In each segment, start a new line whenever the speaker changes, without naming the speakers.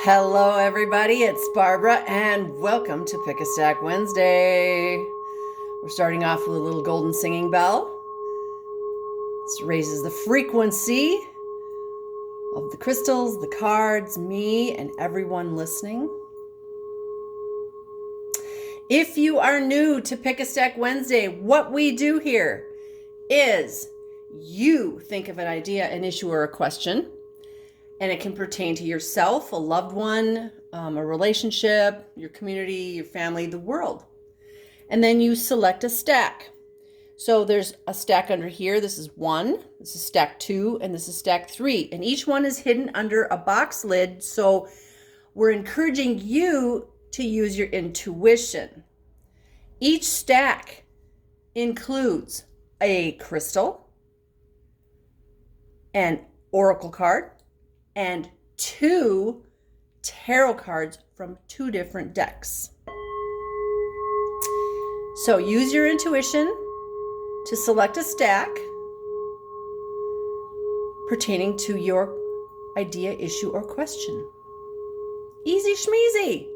Hello, everybody. It's Barbara, and welcome to Pick a Stack Wednesday. We're starting off with a little golden singing bell. This raises the frequency of the crystals, the cards, me, and everyone listening. If you are new to Pick a Stack Wednesday, what we do here is you think of an idea, an issue, or a question. And it can pertain to yourself, a loved one, a relationship, your community, your family, the world. And then you select a stack. So there's a stack under here. This is 1, this is stack 2, and this is stack 3. And each one is hidden under a box lid. So we're encouraging you to use your intuition. Each stack includes a crystal, an oracle card, and 2 tarot cards from 2 different decks. So use your intuition to select a stack pertaining to your idea, issue, or question. Easy schmeezy.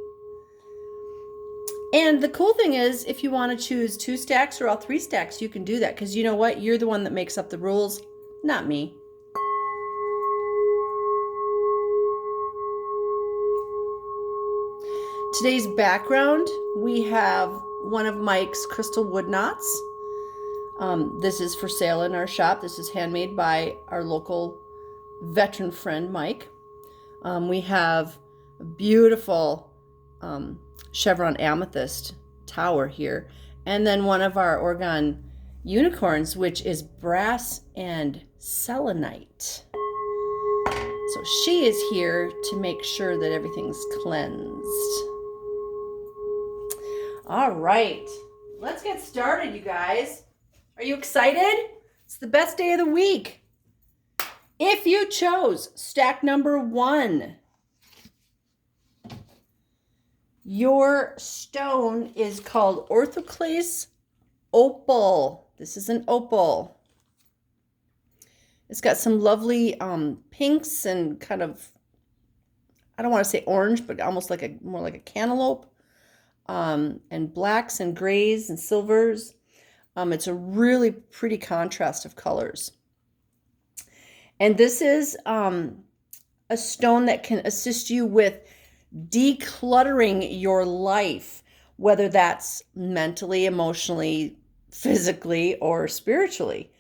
And the cool thing is, if you want to choose 2 stacks or all 3 stacks, you can do that, because you know what? You're the one that makes up the rules, not me. Today's background, we have one of Mike's crystal wood knots. This is for sale in our shop. This is handmade by our local veteran friend, Mike. We have a beautiful chevron amethyst tower here. And then one of our Oregon unicorns, which is brass and selenite. So she is here to make sure that everything's cleansed. All right, let's get started, you guys. Are you excited? It's the best day of the week. If you chose stack number 1, your stone is called Orthoclase Opal. This is an opal. It's got some lovely pinks and kind of, I don't want to say orange, but almost like more like a cantaloupe. And blacks and grays and silvers. It's a really pretty contrast of colors. And this is a stone that can assist you with decluttering your life, whether that's mentally, emotionally, physically, or spiritually.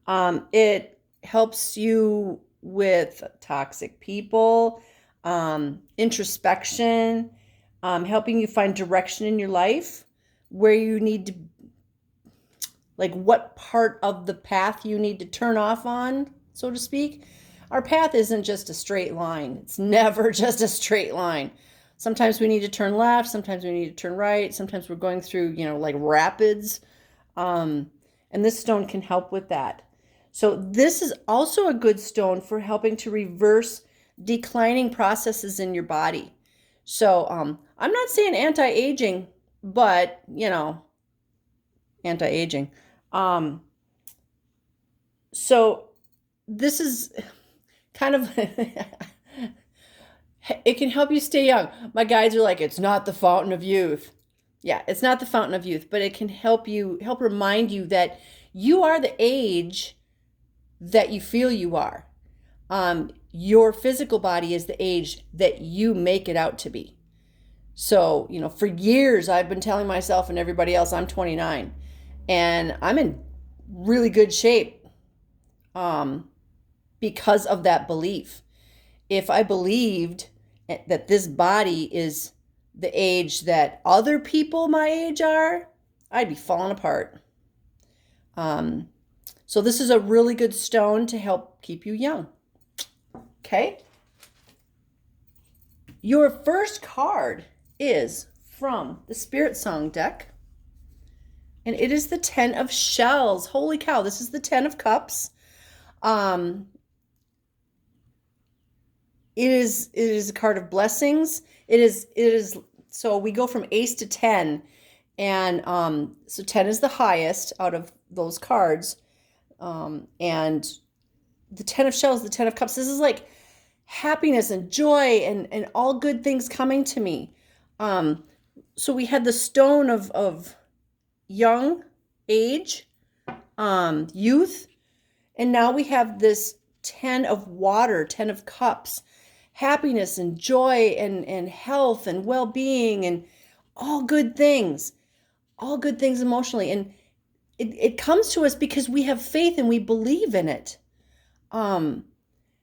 It helps you with toxic people, introspection, helping you find direction in your life, where you need to, like what part of the path you need to turn off on, so to speak. Our path isn't just a straight line. It's never just a straight line. Sometimes we need to turn left. Sometimes we need to turn right. Sometimes we're going through, like rapids. And this stone can help with that. So this is also a good stone for helping to reverse declining processes in your body. So I'm not saying anti-aging, but, anti-aging. So this is kind of, it can help you stay young. My guides are like, it's not the fountain of youth. Yeah, it's not the fountain of youth, but it can help remind you that you are the age that you feel you are. Your physical body is the age that you make it out to be. So, for years I've been telling myself and everybody else I'm 29, and I'm in really good shape because of that belief. If I believed that this body is the age that other people my age are, I'd be falling apart. So this is a really good stone to help keep you young. Okay. Your first card is from the Spirit Song deck, and it is the 10 of Shells. Holy cow, this is the 10 of Cups. It is a card of blessings. It is so we go from ace to 10, and so 10 is the highest out of those cards. And the 10 of Shells, the 10 of Cups, this is like happiness and joy and all good things coming to me. So we had the stone of young age, youth, and now we have this 10 of water, 10 of cups, happiness and joy and health and well-being and all good things emotionally. And it comes to us because we have faith and we believe in it.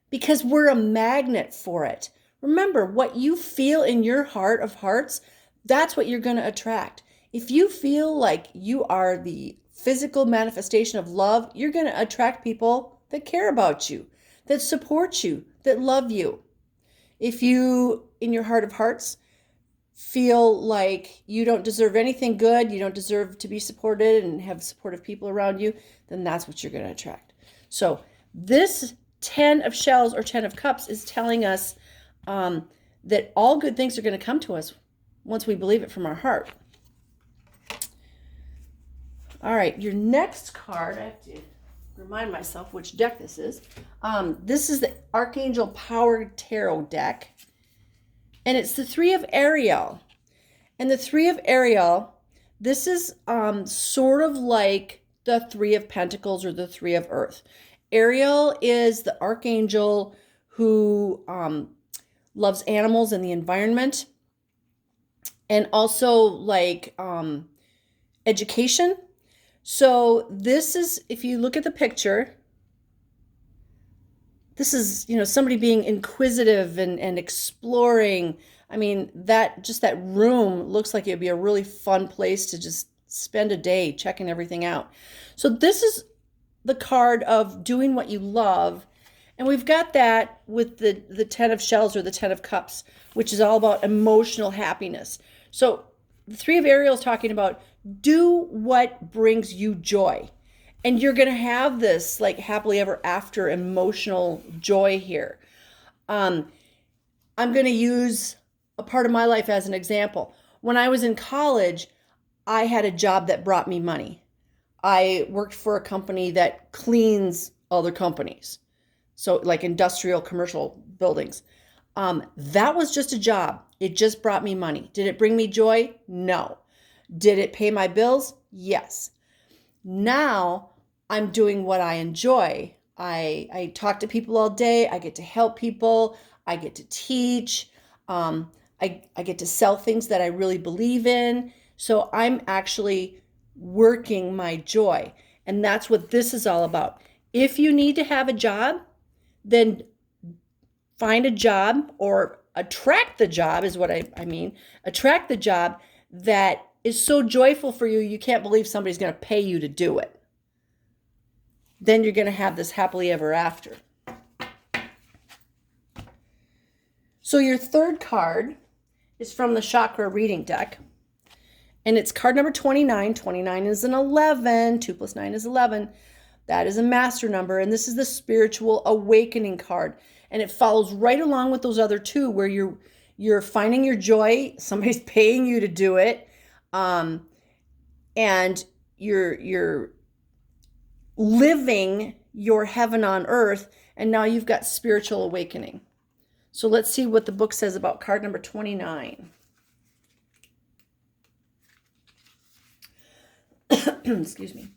Because we're a magnet for it. Remember, what you feel in your heart of hearts, that's what you're going to attract. If you feel like you are the physical manifestation of love, you're going to attract people that care about you, that support you, that love you. If you, in your heart of hearts, feel like you don't deserve anything good, you don't deserve to be supported and have supportive people around you, then that's what you're going to attract. So this 10 of shells or 10 of cups is telling us that all good things are going to come to us once we believe it from our heart. All right, your next card, I have to remind myself which deck this is. This is the Archangel Power Tarot deck, and it's the Three of Ariel. And the Three of Ariel, this is sort of like the Three of Pentacles or the Three of Earth. Ariel is the archangel who loves animals and the environment, and also like education. So this is, if you look at the picture, this is, somebody being inquisitive and exploring. I mean, that room looks like it'd be a really fun place to just spend a day checking everything out. So this is the card of doing what you love. And we've got that with the 10 of shells or the 10 of cups, which is all about emotional happiness. So the Three of Ariel is talking about do what brings you joy. And you're going to have this like happily ever after emotional joy here. I'm going to use a part of my life as an example. When I was in college, I had a job that brought me money. I worked for a company that cleans other companies. So like industrial commercial buildings. That was just a job. It just brought me money. Did it bring me joy? No. Did it pay my bills? Yes. Now I'm doing what I enjoy. I talk to people all day. I get to help people. I get to teach. I get to sell things that I really believe in. So I'm actually working my joy. And that's what this is all about. If you need to have a job, then find a job or attract the job is what I mean. Attract the job that is so joyful for you, you can't believe somebody's going to pay you to do it. Then you're going to have this happily ever after. So your third card is from the chakra reading deck. And it's card number 29. 29 is an 11. 2 plus 9 is 11. That is a master number. And this is the spiritual awakening card. And it follows right along with those other two where you're finding your joy. Somebody's paying you to do it. And you're living your heaven on earth. And now you've got spiritual awakening. So let's see what the book says about card number 29. Excuse me.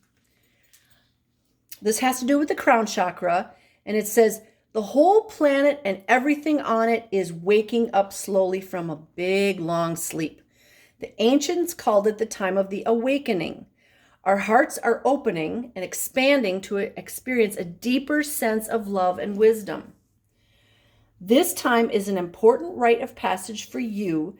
This has to do with the crown chakra, and it says, the whole planet and everything on it is waking up slowly from a big, long sleep. The ancients called it the time of the awakening. Our hearts are opening and expanding to experience a deeper sense of love and wisdom. This time is an important rite of passage for you,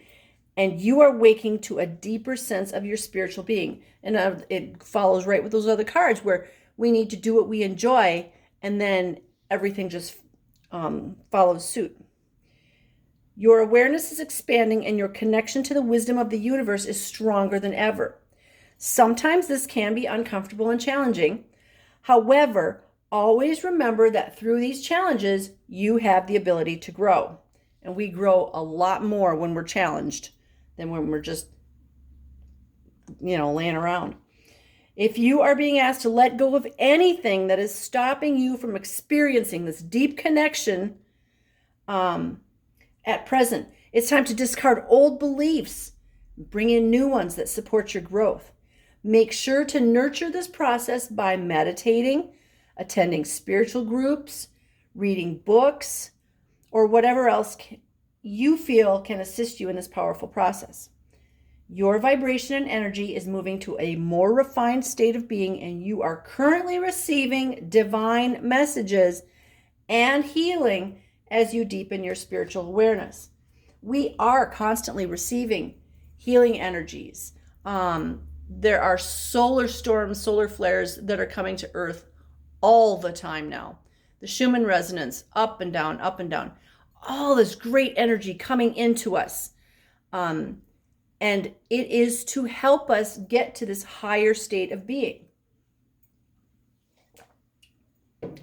and you are waking to a deeper sense of your spiritual being. And it follows right with those other cards where we need to do what we enjoy, and then everything just follows suit. Your awareness is expanding, and your connection to the wisdom of the universe is stronger than ever. Sometimes this can be uncomfortable and challenging. However, always remember that through these challenges, you have the ability to grow. And we grow a lot more when we're challenged than when we're just, laying around. If you are being asked to let go of anything that is stopping you from experiencing this deep connection, At present, it's time to discard old beliefs, bring in new ones that support your growth. Make sure to nurture this process by meditating, attending spiritual groups, reading books, or whatever else you feel can assist you in this powerful process. Your vibration and energy is moving to a more refined state of being, and you are currently receiving divine messages and healing as you deepen your spiritual awareness. We are constantly receiving healing energies. There are solar storms, solar flares that are coming to Earth all the time now. The Schumann resonance, up and down, up and down. All this great energy coming into us. And it is to help us get to this higher state of being.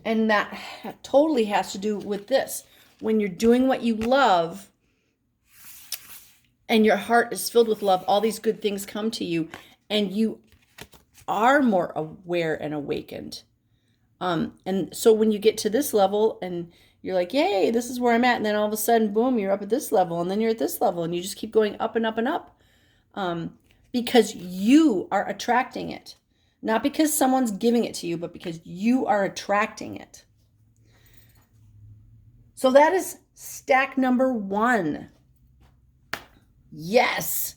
And that totally has to do with this. When you're doing what you love and your heart is filled with love, all these good things come to you and you are more aware and awakened. And so when you get to this level and you're like, yay, this is where I'm at. And then all of a sudden, boom, you're up at this level. And then you're at this level. And you just keep going up and up and up. Because you are attracting it. Not because someone's giving it to you, but because you are attracting it. So that is stack number 1. Yes.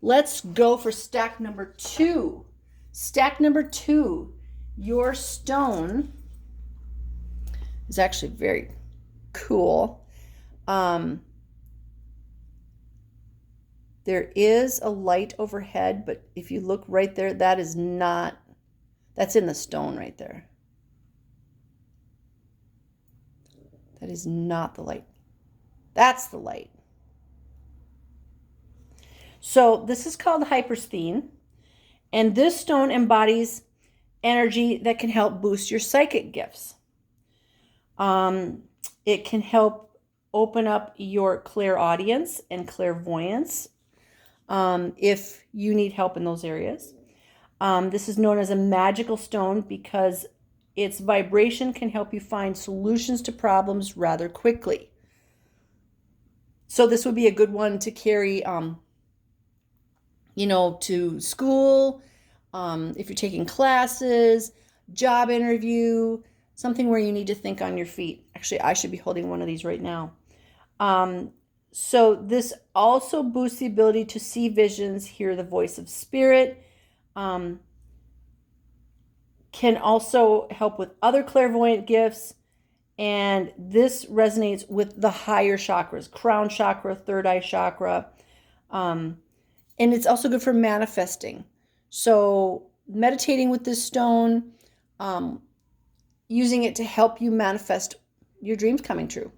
Let's go for stack number 2. Stack number 2. Your stone is actually very cool. There is a light overhead, but if you look right there, that's in the stone right there. That is not the light. That's the light. So this is called hypersthene, and this stone embodies energy that can help boost your psychic gifts. It can help open up your clairaudience and clairvoyance if you need help in those areas. This is known as a magical stone because its vibration can help you find solutions to problems rather quickly. So this would be a good one to carry, to school, if you're taking classes, job interview, something where you need to think on your feet. Actually, I should be holding one of these right now. So this also boosts the ability to see visions, hear the voice of spirit, can also help with other clairvoyant gifts. And this resonates with the higher chakras, crown chakra, third eye chakra. And it's also good for manifesting. So meditating with this stone, using it to help you manifest your dreams coming true.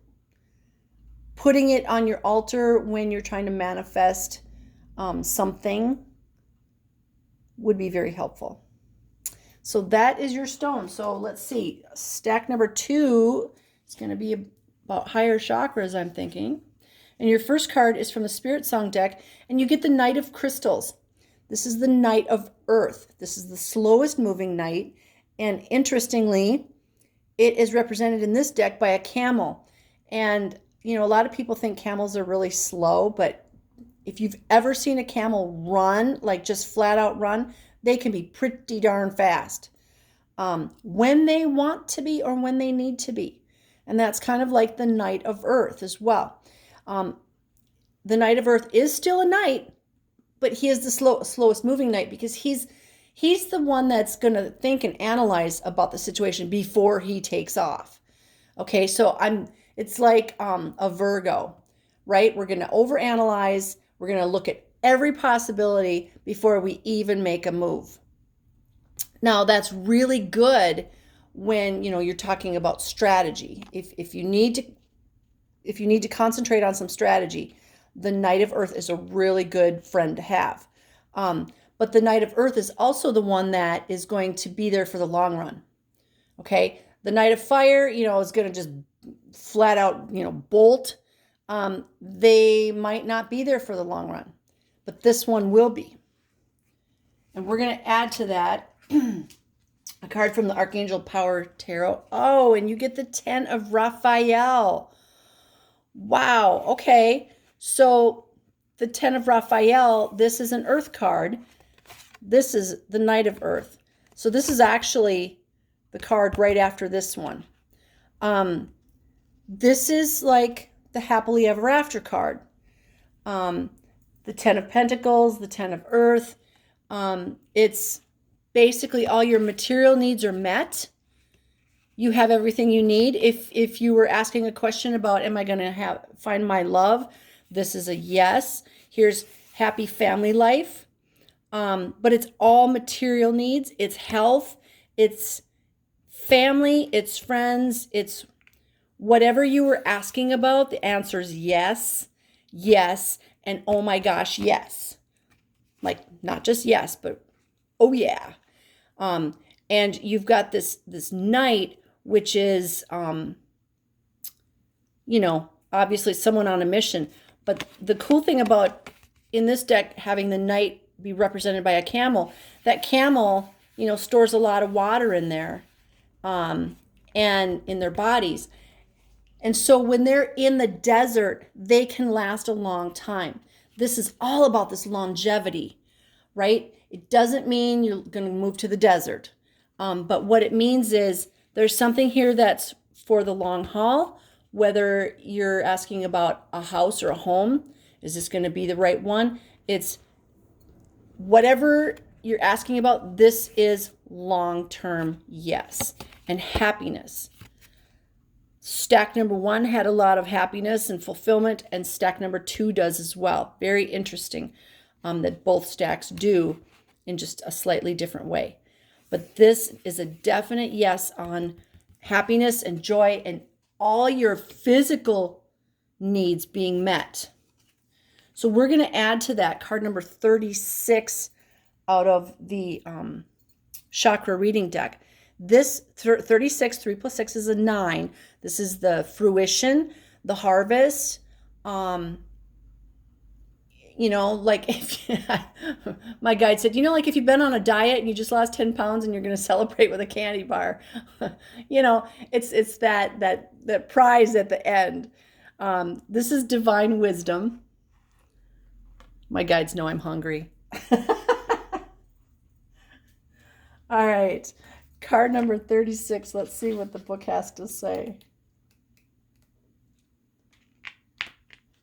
Putting it on your altar when you're trying to manifest something would be very helpful. So that is your stone. So let's see. Stack number 2 is going to be about higher chakras, I'm thinking. And your first card is from the Spirit Song deck, and you get the Knight of Crystals. This is the Knight of Earth. This is the slowest moving knight. And interestingly, it is represented in this deck by a camel. And, a lot of people think camels are really slow, but if you've ever seen a camel run, like just flat out run, they can be pretty darn fast when they want to be or when they need to be. And that's kind of like the Knight of Earth as well. The Knight of Earth is still a knight, but he is the slowest moving knight because he's the one that's going to think and analyze about the situation before he takes off. Okay, so it's like a Virgo, right? We're going to overanalyze. We're going to look at every possibility before we even make a move. Now, that's really good when, you're talking about strategy. If you need to concentrate on some strategy, the Knight of Earth is a really good friend to have. But the Knight of Earth is also the one that is going to be there for the long run. Okay? The Knight of Fire, is going to just flat out, bolt. They might not be there for the long run, but this one will be. And we're going to add to that a card from the Archangel Power Tarot. Oh, and you get the 10 of Raphael. Wow. Okay. So the 10 of Raphael, this is an earth card. This is the Knight of Earth. So this is actually the card right after this one. This is like the happily ever after card. The 10 of Pentacles, the 10 of Earth. It's basically all your material needs are met. You have everything you need. If you were asking a question about, am I going to find my love? This is a yes. Here's happy family life. But it's all material needs. It's health. It's family. It's friends. It's whatever you were asking about. The answer is yes, yes, and oh my gosh, yes. Like not just yes, but oh yeah. And you've got this knight, which is, obviously someone on a mission. But the cool thing about in this deck having the knight be represented by a camel, that camel, stores a lot of water in there, and in their bodies. And so when they're in the desert, they can last a long time. This is all about this longevity, right? It doesn't mean you're going to move to the desert. But what it means is there's something here that's for the long haul, whether you're asking about a house or a home. Is this going to be the right one? It's whatever you're asking about. This is long-term yes, and happiness. Stack number 1 had a lot of happiness and fulfillment, and stack number 2 does as well. Very interesting that both stacks do in just a slightly different way. But this is a definite yes on happiness and joy and all your physical needs being met. So we're going to add to that card number 36 out of the chakra reading deck. This 36, 3 plus 6 is a 9. This is the fruition, the harvest. Like if my guide said, like if you've been on a diet and you just lost 10 pounds and you're going to celebrate with a candy bar, it's that prize at the end. This is divine wisdom. My guides know I'm hungry. All right. Card number 36. Let's see what the book has to say.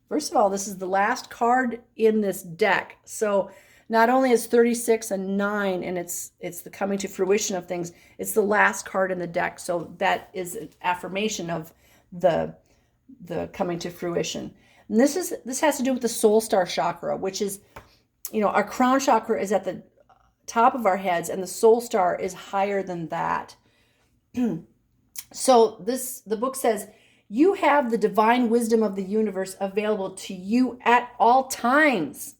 First of all, this is the last card in this deck. So not only is 36 a 9 and it's the coming to fruition of things, it's the last card in the deck. So that is an affirmation of the coming to fruition. And this has to do with the soul star chakra, which is, our crown chakra is at the top of our heads and the soul star is higher than that. So the book says, you have the divine wisdom of the universe available to you at all times.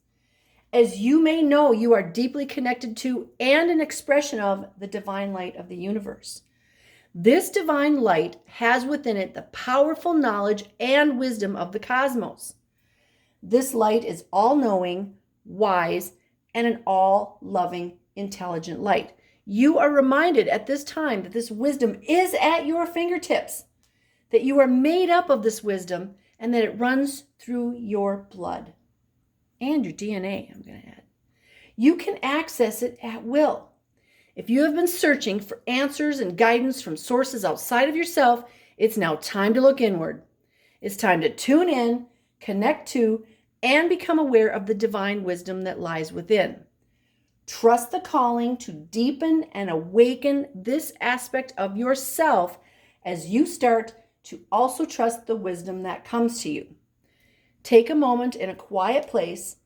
As you may know, you are deeply connected to and an expression of the divine light of the universe. This divine light has within it the powerful knowledge and wisdom of the cosmos. This light is all-knowing, wise, and an all-loving, intelligent light. You are reminded at this time that this wisdom is at your fingertips, that you are made up of this wisdom, and that it runs through your blood and your DNA, I'm going to add. You can access it at will. If you have been searching for answers and guidance from sources outside of yourself, it's now time to look inward. It's time to tune in, connect to, and become aware of the divine wisdom that lies within. Trust the calling to deepen and awaken this aspect of yourself as you start to also trust the wisdom that comes to you. Take a moment in a quiet place,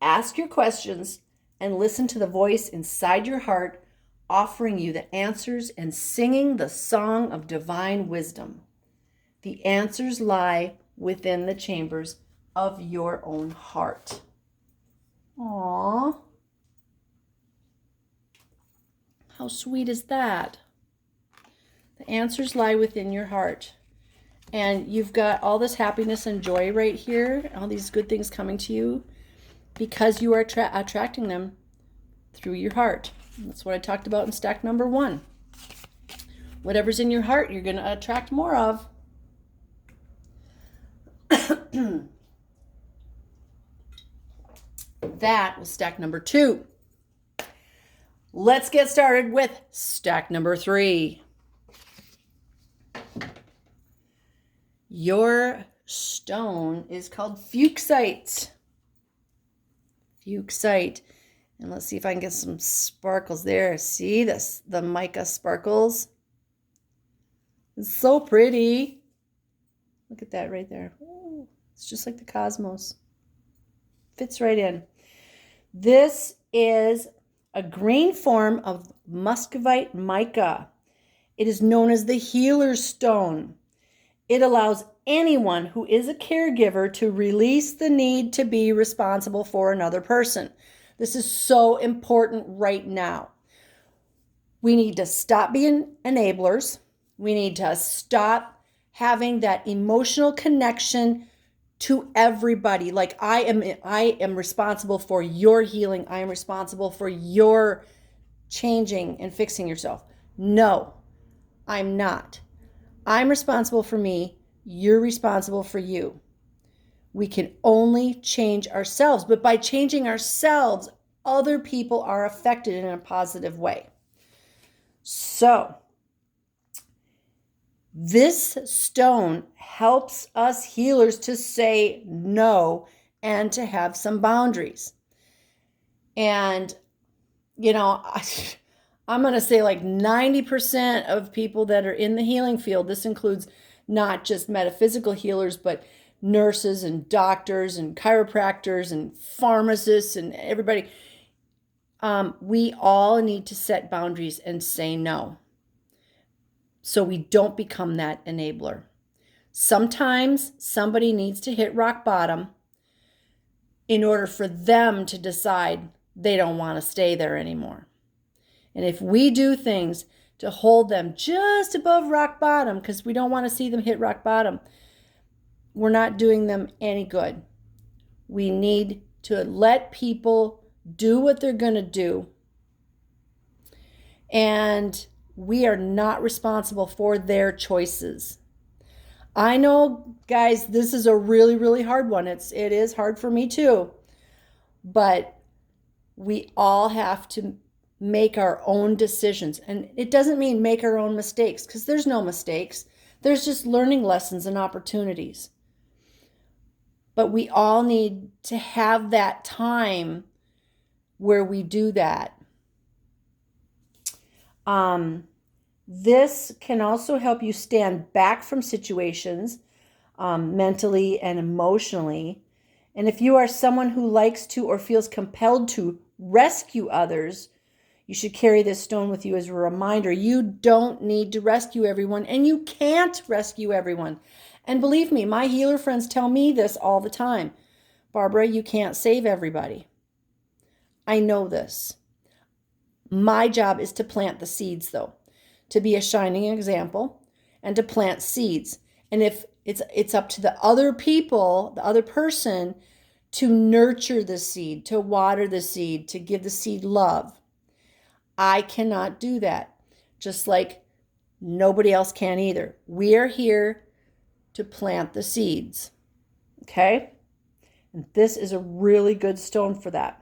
ask your questions, and listen to the voice inside your heart offering you the answers and singing the song of divine wisdom. The answers lie within the chambers of your own heart. Aww. How sweet is that? The answers lie within your heart. And you've got all this happiness and joy right here, all these good things coming to you because you are attracting them through your heart. And that's what I talked about in stack number 1. Whatever's in your heart, you're going to attract more of. That was stack number 2. Let's get started with stack number 3. Your stone is called fuchsite. Fuchsite. And let's see if I can get some sparkles there. See this, the mica sparkles? It's so pretty. Look at that right there. Ooh, it's just like the cosmos. Fits right in. This is a green form of muscovite mica. It is known as the healer's stone. It allows anyone who is a caregiver to release the need to be responsible for another person. This is so important right now. We need to stop being enablers. We need to stop having that emotional connection to everybody. Like I am responsible for your healing. I am responsible for your changing and fixing yourself. No, I'm not. I'm responsible for me. You're responsible for you. We can only change ourselves, but by changing ourselves, other people are affected in a positive way. So, this stone helps us healers to say no and to have some boundaries. And, I'm going to say like 90% of people that are in the healing field, this includes not just metaphysical healers, but nurses and doctors and chiropractors and pharmacists and everybody. We all need to set boundaries and say no, so we don't become that enabler. Sometimes somebody needs to hit rock bottom in order for them to decide they don't want to stay there anymore. And if we do things to hold them just above rock bottom because we don't want to see them hit rock bottom, we're not doing them any good. We need to let people do what they're going to do. And we are not responsible for their choices. I know, guys, this is a really, really hard one. It is hard for me too. But we all have to make our own decisions. And it doesn't mean make our own mistakes, because there's no mistakes. There's just learning lessons and opportunities. But we all need to have that time where we do that. This can also help you stand back from situations mentally and emotionally. And if you are someone who likes to or feels compelled to rescue others, you should carry this stone with you as a reminder. You don't need to rescue everyone, and you can't rescue everyone. And believe me, my healer friends tell me this all the time. Barbara, you can't save everybody. I know this. My job is to plant the seeds, though, to be a shining example and to plant seeds. And if it's up to the other people, the other person, to nurture the seed, to water the seed, to give the seed love. I cannot do that, just like nobody else can either. We are here to plant the seeds, okay? And this is a really good stone for that.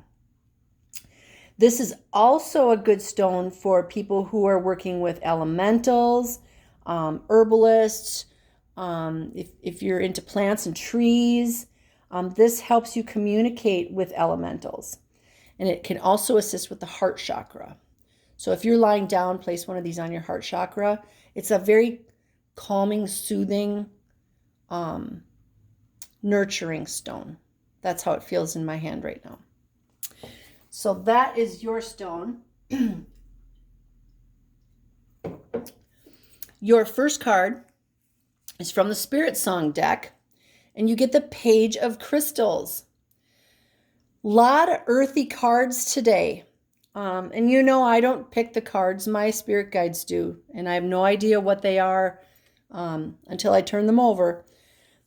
This is also a good stone for people who are working with elementals, herbalists, if you're into plants and trees. This helps you communicate with elementals. And it can also assist with the heart chakra. So if you're lying down, place one of these on your heart chakra. It's a very calming, soothing, nurturing stone. That's how it feels in my hand right now. So that is your stone. Your first card is from the Spirit Song deck, and you get the Page of Crystals. A lot of earthy cards today. And I don't pick the cards. My spirit guides do. And I have no idea what they are until I turn them over.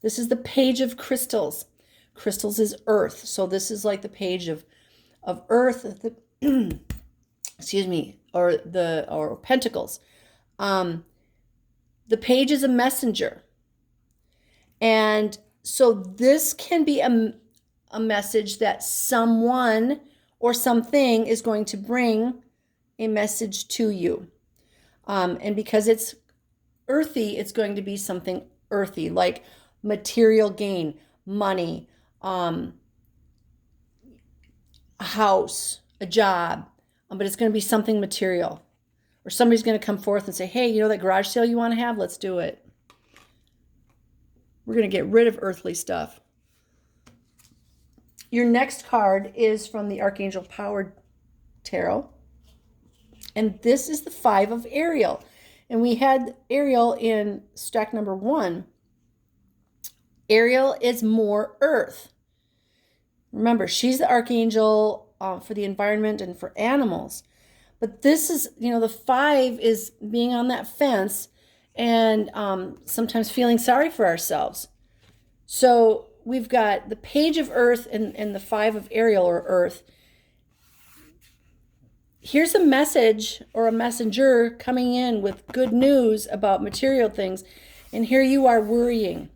This is the Page of Crystals. Crystals is earth. So this is like the page of earth, excuse me, or pentacles. The page is a messenger. And So this can be a message that someone or something is going to bring a message to you. And because it's earthy, it's going to be something earthy, like material gain, money, a house, a job, but it's going to be something material. Or somebody's going to come forth and say, hey, you know that garage sale you want to have? Let's do it. We're going to get rid of earthly stuff. Your next card is from the Archangel Power Tarot. And this is the 5 of Ariel. And we had Ariel in stack number 1. Ariel is more earth. Remember, she's the archangel for the environment and for animals. But this is, the 5 is being on that fence and sometimes feeling sorry for ourselves. So we've got the Page of Earth and the 5 of Ariel or Earth. Here's a message or a messenger coming in with good news about material things. And here you are worrying.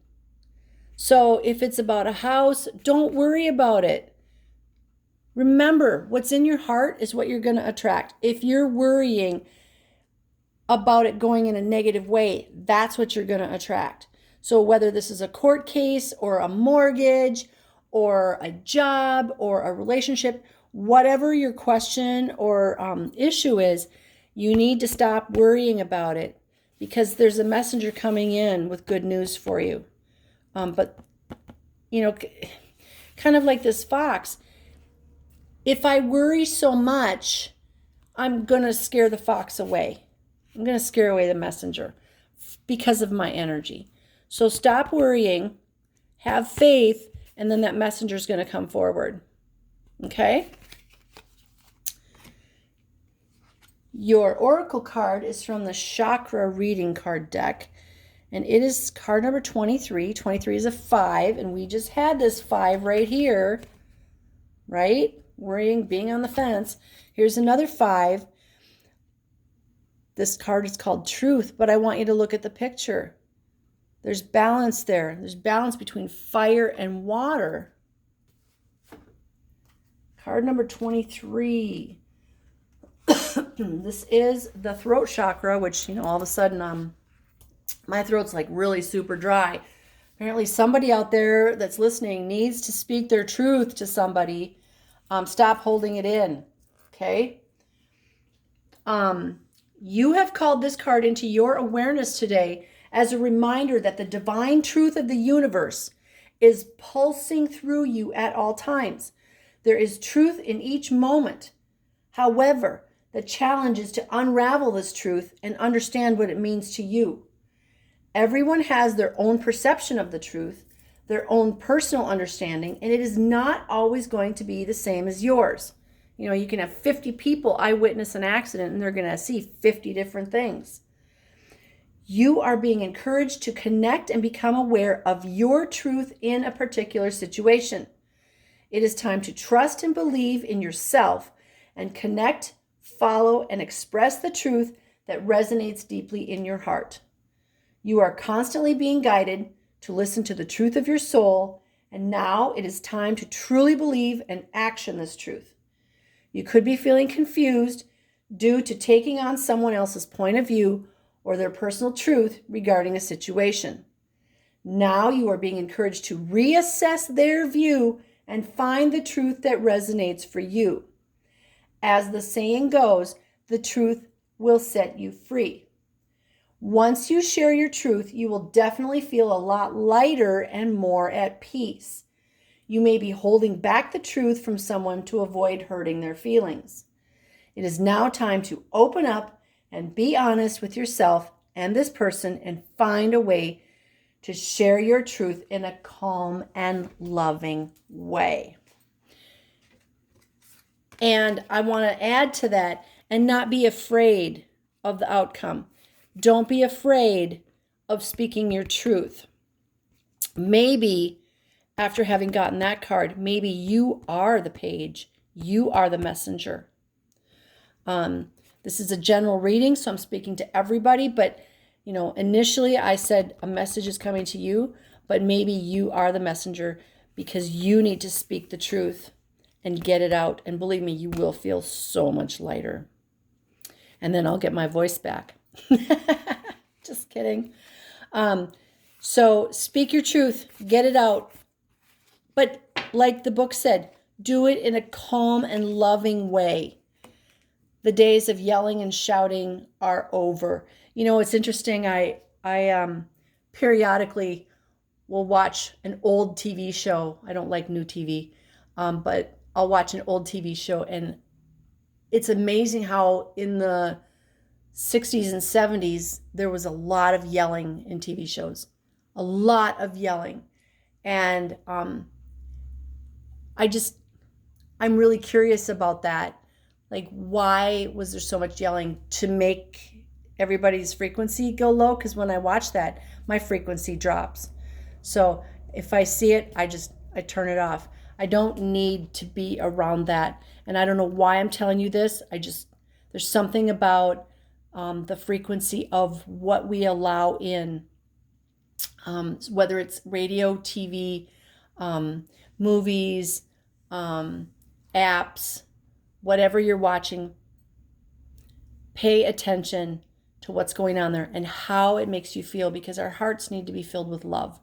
So if it's about a house, don't worry about it. Remember, what's in your heart is what you're going to attract. If you're worrying about it going in a negative way, that's what you're going to attract. So whether this is a court case or a mortgage or a job or a relationship, whatever your question or issue is, you need to stop worrying about it because there's a messenger coming in with good news for you. But, kind of like this fox, if I worry so much, I'm going to scare the fox away. I'm going to scare away the messenger because of my energy. So stop worrying, have faith, and then that messenger is going to come forward. Okay? Your oracle card is from the chakra reading card deck. And it is card number 23. 23 is a 5. And we just had this 5 right here. Right? Worrying, being on the fence. Here's another 5. This card is called Truth. But I want you to look at the picture. There's balance there. There's balance between fire and water. Card number 23. This is the throat chakra, which, all of a sudden, my throat's like really super dry. Apparently somebody out there that's listening needs to speak their truth to somebody. Stop holding it in. Okay? You have called this card into your awareness today as a reminder that the divine truth of the universe is pulsing through you at all times. There is truth in each moment. However, the challenge is to unravel this truth and understand what it means to you. Everyone has their own perception of the truth, their own personal understanding, and it is not always going to be the same as yours. You can have 50 people eyewitness an accident and they're going to see 50 different things. You are being encouraged to connect and become aware of your truth in a particular situation. It is time to trust and believe in yourself and connect, follow, and express the truth that resonates deeply in your heart. You are constantly being guided to listen to the truth of your soul, and now it is time to truly believe and action this truth. You could be feeling confused due to taking on someone else's point of view or their personal truth regarding a situation. Now you are being encouraged to reassess their view and find the truth that resonates for you. As the saying goes, the truth will set you free. Once you share your truth, you will definitely feel a lot lighter and more at peace. You may be holding back the truth from someone to avoid hurting their feelings. It is now time to open up and be honest with yourself and this person and find a way to share your truth in a calm and loving way. And I want to add to that and not be afraid of the outcome. Don't be afraid of speaking your truth. Maybe after having gotten that card, maybe you are the page. You are the messenger. This is a general reading, so I'm speaking to everybody. But, initially I said a message is coming to you. but maybe you are the messenger because you need to speak the truth and get it out. And believe me, you will feel so much lighter. And then I'll get my voice back. Just kidding. So speak your truth, get it out. But like the book said, do it in a calm and loving way. The days of yelling and shouting are over. You know, it's interesting. I periodically will watch an old TV show. I don't like new TV, but I'll watch an old TV show, and it's amazing how in the 60s and 70s there was a lot of yelling in TV shows, a lot of yelling, and I'm really curious about that. Like, why was there so much yelling? To make everybody's frequency go low? Because when I watch that, my frequency drops. So if I see it, I turn it off. I don't need to be around that. And I don't know why I'm telling you this. There's something about the frequency of what we allow in, whether it's radio, TV, movies, apps, whatever you're watching. Pay attention to what's going on there and how it makes you feel, because our hearts need to be filled with love.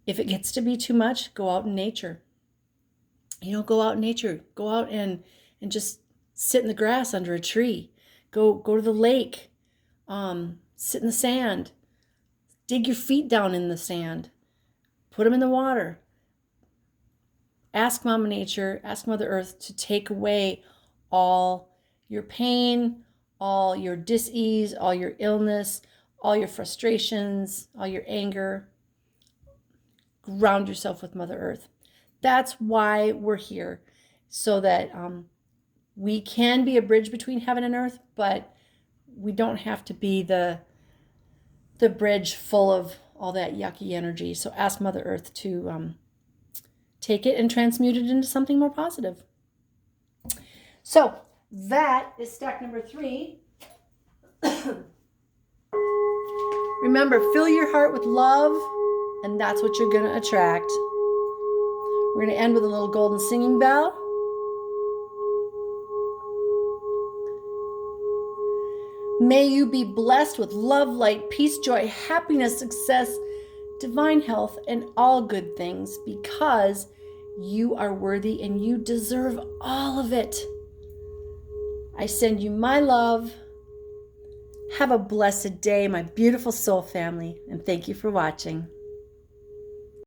If it gets to be too much, go out in nature. Go out in nature. Go out and just sit in the grass under a tree. Go to the lake. Sit in the sand. Dig your feet down in the sand. Put them in the water. Ask Mama Nature, ask Mother Earth to take away all your pain, all your dis-ease, all your illness, all your frustrations, all your anger. Ground yourself with Mother Earth. That's why we're here, so that we can be a bridge between heaven and earth, but we don't have to be the bridge full of all that yucky energy. So ask Mother Earth to take it and transmute it into something more positive. So that is stack number 3. Remember, fill your heart with love, and that's what you're going to attract. We're going to end with a little golden singing bell. May you be blessed with love, light, peace, joy, happiness, success, divine health, and all good things, because you are worthy and you deserve all of it. I send you my love. Have a blessed day, my beautiful soul family, and thank you for watching.